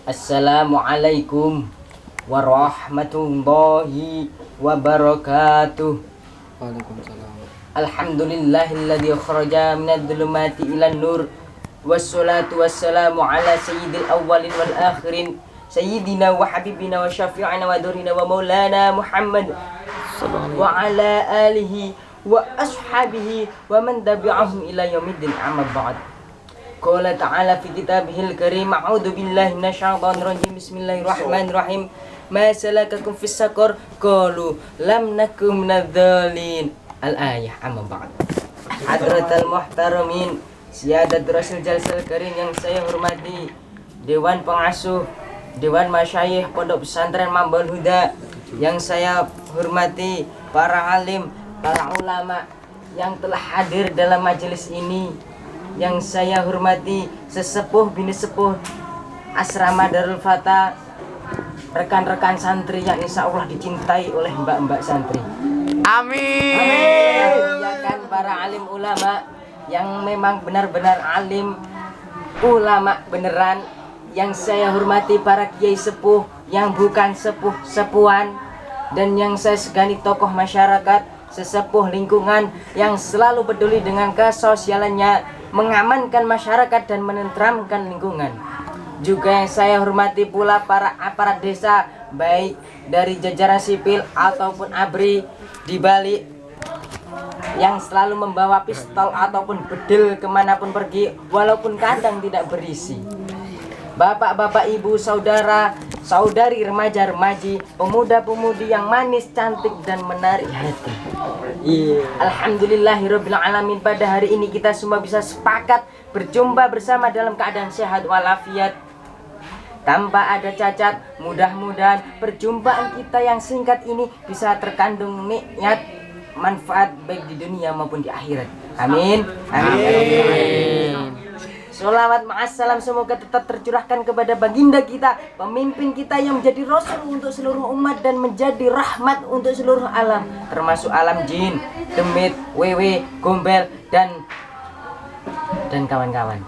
Assalamualaikum warahmatullahi wabarakatuh. Waalaikumsalam. Alhamdulillahilladzi kharaja minadh dhulumati ilan nur. Wassalatu wassalamu ala sayyidil awwalin wal akhirin, sayyidina wa habibina wa syafi'ina wa durina wa maulana Muhammad wa ala alihi wa ashabihi wa man tabi'ahum ila yaumiddin, amma ba'd. Qala ta'ala fi kitabihil karim, a'udzu billahi minasyaitonir rajim, bismillahirrahmanirrahim. Ma salakakum fis saqar? Qalu lam nakum minadh-dhalin. Al-ayah, amma ba'd. Hadratal muhtaramin, Siyadat Rasul Jalsal Karim yang saya hormati, Dewan Pengasuh, Dewan Masyayikh Pondok Pesantren Mambal Huda yang saya hormati, para alim, para ulama yang telah hadir dalam majelis ini, yang saya hormati sesepuh bini sepuh Asrama Darul Fata, rekan-rekan santri yang insya Allah dicintai oleh mbak-mbak santri. Amin. Amin. Ya kan, para alim ulama yang memang benar-benar alim, ulama beneran, yang saya hormati para kiai sepuh yang bukan sepuh-sepuhan, dan yang saya segani tokoh masyarakat, sesepuh lingkungan yang selalu peduli dengan kesosialannya, mengamankan masyarakat dan menenteramkan lingkungan. Juga yang saya hormati pula para aparat desa, baik dari jajaran sipil ataupun ABRI di Bali, yang selalu membawa pistol ataupun bedil kemanapun pergi, walaupun kandang tidak berisi. Bapak-bapak, ibu, saudara, saudari, remaja-remaji, pemuda-pemudi yang manis, cantik, dan menarik hati. Alhamdulillahirabbil alamin, pada hari ini kita semua bisa sepakat berjumpa bersama dalam keadaan sehat walafiat, tanpa ada cacat. Mudah-mudahan perjumpaan kita yang singkat ini bisa terkandung nikmat manfaat baik di dunia maupun di akhirat. Amin. Amin. Sholawat ma'assalam semoga tetap tercurahkan kepada baginda kita, pemimpin kita yang menjadi rasul untuk seluruh umat dan menjadi rahmat untuk seluruh alam, termasuk alam jin, demit, wewe, gombel, dan kawan-kawan,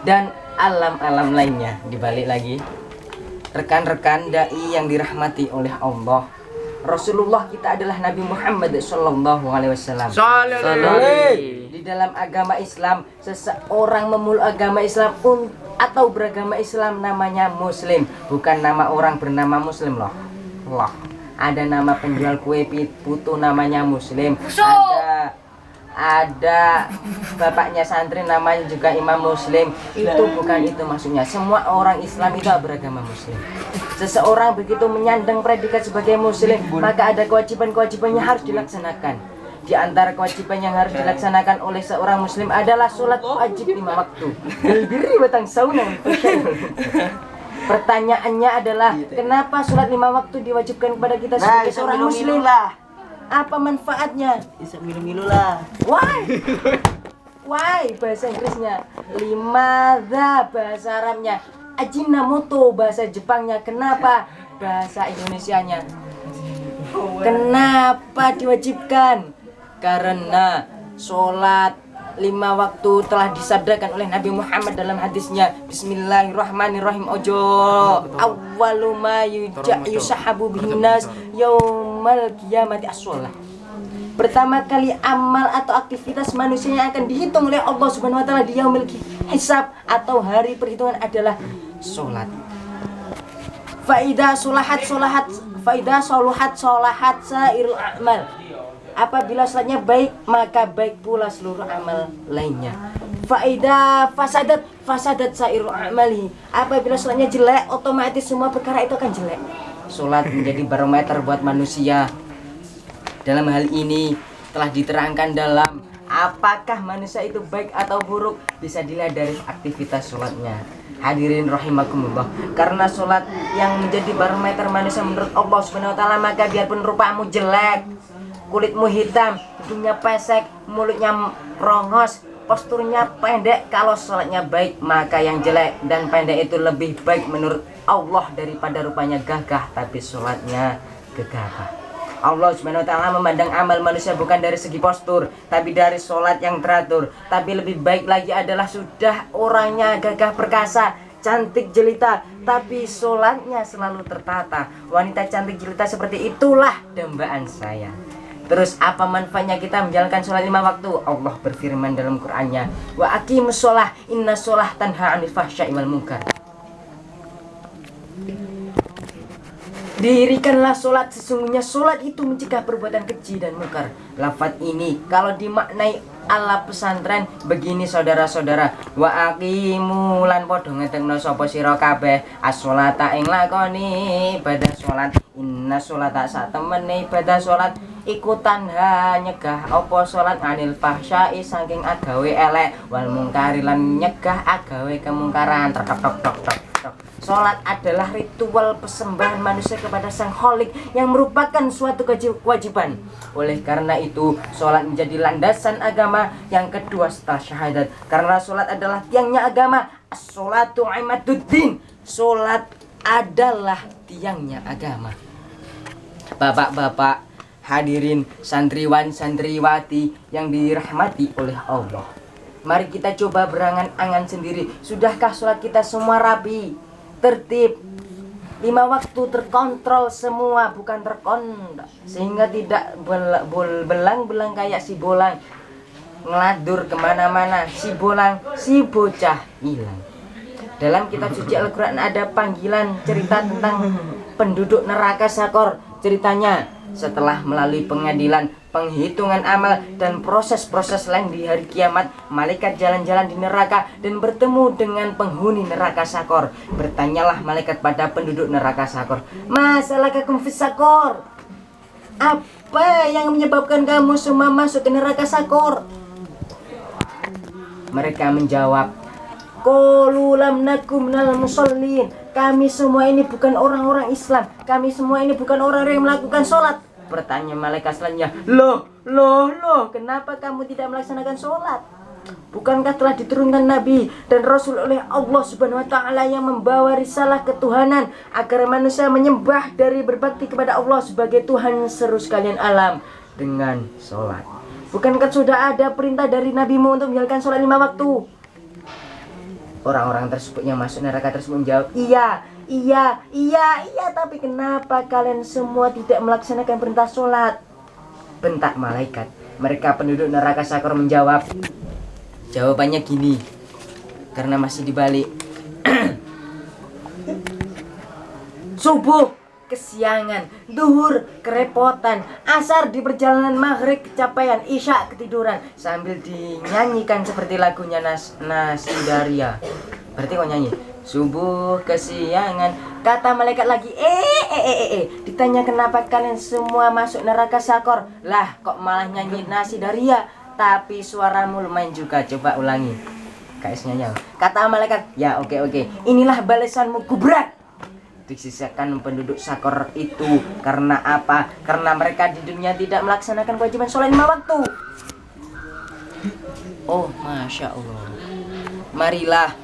dan alam-alam lainnya. Dibalik lagi, rekan-rekan dai yang dirahmati oleh Allah, Rasulullah kita adalah Nabi Muhammad sallallahu alaihi wasallam. Di dalam agama Islam, seseorang memeluk agama Islam atau beragama Islam namanya muslim, bukan nama orang bernama muslim loh. Allah. Ada nama penjual kue putu namanya muslim. Ada bapaknya santri namanya juga imam muslim. Itu bukan itu maksudnya. Semua orang Islam itu beragama muslim. Seseorang begitu menyandang predikat sebagai muslim, maka ada kewajiban-kewajiban yang harus dilaksanakan. Di antara kewajiban yang harus dilaksanakan oleh seorang muslim adalah sholat wajib 5 waktu. Berdiri batang sauna. Pertanyaannya adalah, kenapa sholat 5 waktu diwajibkan kepada kita sebagai seorang muslim? Apa manfaatnya? Bisa milu-milu lah. Why bahasa Inggrisnya, limadha bahasa Arabnya, ajinomoto bahasa Jepangnya, kenapa bahasa Indonesianya? Kenapa diwajibkan? Karena sholat 5 waktu telah disabdakan oleh Nabi Muhammad dalam hadisnya, Bismillahirrahmanirrahim, ojo awwalu ma yusahabu bihin nas yaumal qiyamati as-shalah. Pertama kali amal atau aktivitas manusia yang akan dihitung oleh Allah Subhanahu wa taala di yaumil hisab atau hari perhitungan adalah salat. Faida solahat sairul a'mal. Apabila salatnya baik, maka baik pula seluruh amal lainnya. Faida fasadat sairul a'mali. Apabila salatnya jelek, otomatis semua perkara itu akan jelek. Salat menjadi barometer buat manusia. Dalam hal ini telah diterangkan dalam apakah manusia itu baik atau buruk, bisa dilihat dari aktivitas sholatnya. Hadirin rahimakumullah, karena sholat yang menjadi barometer manusia menurut Allah Subhanahu wa taala, maka biarpun rupamu jelek, kulitmu hitam, hidungnya pesek, mulutnya rongos, posturnya pendek, kalau sholatnya baik, maka yang jelek dan pendek itu lebih baik menurut Allah daripada rupanya gagah tapi sholatnya gegabah. Allah Subhanahu wa taala memandang amal manusia bukan dari segi postur, tapi dari sholat yang teratur. Tapi lebih baik lagi adalah sudah orangnya gagah perkasa, cantik jelita, tapi sholatnya selalu tertata. Wanita cantik jelita seperti itulah dambaan saya. Terus apa manfaatnya kita menjalankan sholat 5 waktu? Allah berfirman dalam Qur'annya, wa aqimus sholah, inna sholah tanha 'anil fahsya'i wal munkar. Dirikanlah sholat, sesungguhnya sholat itu mencegah perbuatan keji dan mungkar. Lafaz ini kalau dimaknai ala pesantren begini saudara-saudara, wa aqimu lan padha ngedengno sapa sira kabeh as-sholata ing lakoni ibadah sholat. Inna sholata sak temene ibadah sholat iku tanha nyegah apa sholat anil fahsya'i saking agawe elek wal mungkari lan nyegah agawe kemungkaran. Tok tok tok tok. Sholat adalah ritual persembahan manusia kepada Sang Khalik yang merupakan suatu kewajiban. Oleh karena itu, sholat menjadi landasan agama yang kedua setelah syahadat. Karena sholat adalah tiangnya agama. As-sholatu imaduddin. Sholat adalah tiangnya agama. Bapak-bapak, hadirin santriwan santriwati yang dirahmati oleh Allah. Mari kita coba berangan-angan sendiri. Sudahkah sholat kita semua rapi? Tertib, 5 waktu terkontrol semua, bukan terkondak, sehingga tidak belang-belang kayak si bolang ngeladur kemana-mana, si bolang, si bocah hilang. Dalam kitab suci Al-Quran ada panggilan cerita tentang penduduk neraka Sakor. Ceritanya setelah melalui pengadilan, penghitungan amal dan proses-proses lain di hari kiamat, malaikat jalan-jalan di neraka dan bertemu dengan penghuni neraka Sakor. Bertanyalah malaikat pada penduduk neraka Sakor, masalakakum fis Sakor? Apa yang menyebabkan kamu semua masuk ke neraka Sakor? Mereka menjawab, qalu lam nakum minal musallin. Kami semua ini bukan orang-orang Islam. Kami semua ini bukan orang-orang yang melakukan sholat. Bertanya malaikat selanjutnya, loh, kenapa kamu tidak melaksanakan sholat? Bukankah telah diturunkan Nabi dan Rasul oleh Allah Subhanahu wa Ta'ala yang membawa risalah ketuhanan agar manusia menyembah dari berbakti kepada Allah sebagai Tuhan seru sekalian alam dengan sholat? Bukankah sudah ada perintah dari Nabimu untuk menjalankan sholat 5 waktu? Orang-orang tersebut yang masuk neraka tersebut menjawab, iya, tapi kenapa kalian semua tidak melaksanakan perintah sholat? Bentak malaikat. Mereka penduduk neraka Sakor menjawab, jawabannya gini, karena masih dibalik. Subuh kesiangan, duhur kerepotan, asar di perjalanan, maghrib kecapaian, isya ketiduran, sambil dinyanyikan seperti lagunya Nasi Daria. Berarti kok nyanyi? Subuh kesiangan, kata malaikat lagi, ditanya kenapa kalian semua masuk neraka Sakor? Lah kok malah nyanyi Nasi Daria, tapi suaramu lumayan juga, coba ulangi. KS-nya. Kata malaikat, ya oke, inilah balasanmu kubrak. Disisakan penduduk Sakor itu karena apa? Karena mereka di dunia tidak melaksanakan kewajiban sholat 5 waktu. Oh, Masya Allah. Marilah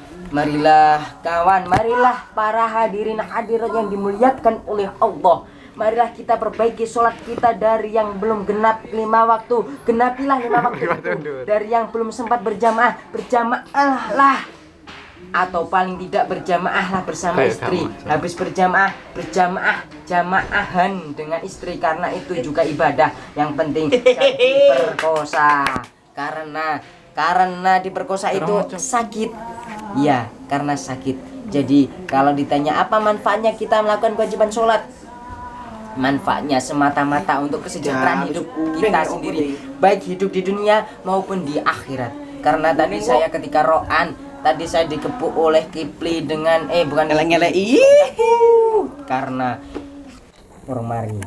kawan, marilah para hadirin hadirat yang dimuliakan oleh Allah. Marilah kita perbaiki sholat kita dari yang belum genap 5 waktu. Genapilah 5 waktu itu. Dari yang belum sempat berjamaah lah. Atau paling tidak berjamaahlah bersama istri. Habis berjamaah-jamaahan dengan istri, karena itu juga ibadah. Yang penting jangan diperkosa. Karena diperkosa itu sakit. Ya, karena sakit. Jadi kalau ditanya apa manfaatnya kita melakukan kewajiban sholat, manfaatnya semata-mata untuk kesejahteraan hidup kita sendiri, baik hidup di dunia maupun di akhirat. Karena tadi saya ketika ro'an, tadi saya dikepuk oleh Kipli dengan bukan ngelek-ngelek karena mari.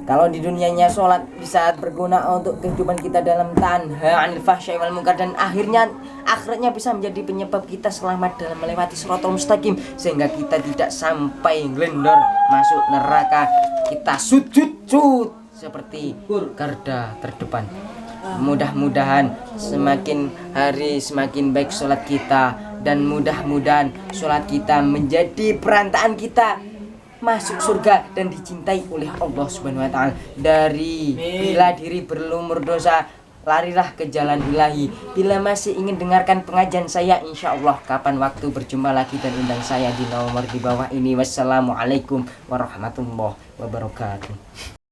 Kalau di dunianya sholat bisa berguna untuk kehidupan kita dalam tanha 'anil fahsya'i wal munkar, dan akhiratnya bisa menjadi penyebab kita selamat dalam melewati shiratal mustaqim, sehingga kita tidak sampai glendor masuk neraka. Kita sujud seperti garda terdepan. Mudah-mudahan semakin hari semakin baik sholat kita, dan mudah-mudahan sholat kita menjadi perantaraan kita masuk surga dan dicintai oleh Allah Subhanahu wa Ta'ala. Dari bila diri berlumur dosa, larilah ke jalan ilahi. Bila masih ingin dengarkan pengajian saya, insya Allah kapan waktu berjumpa lagi dan undang saya di nomor di bawah ini. Wassalamualaikum warahmatullahi wabarakatuh.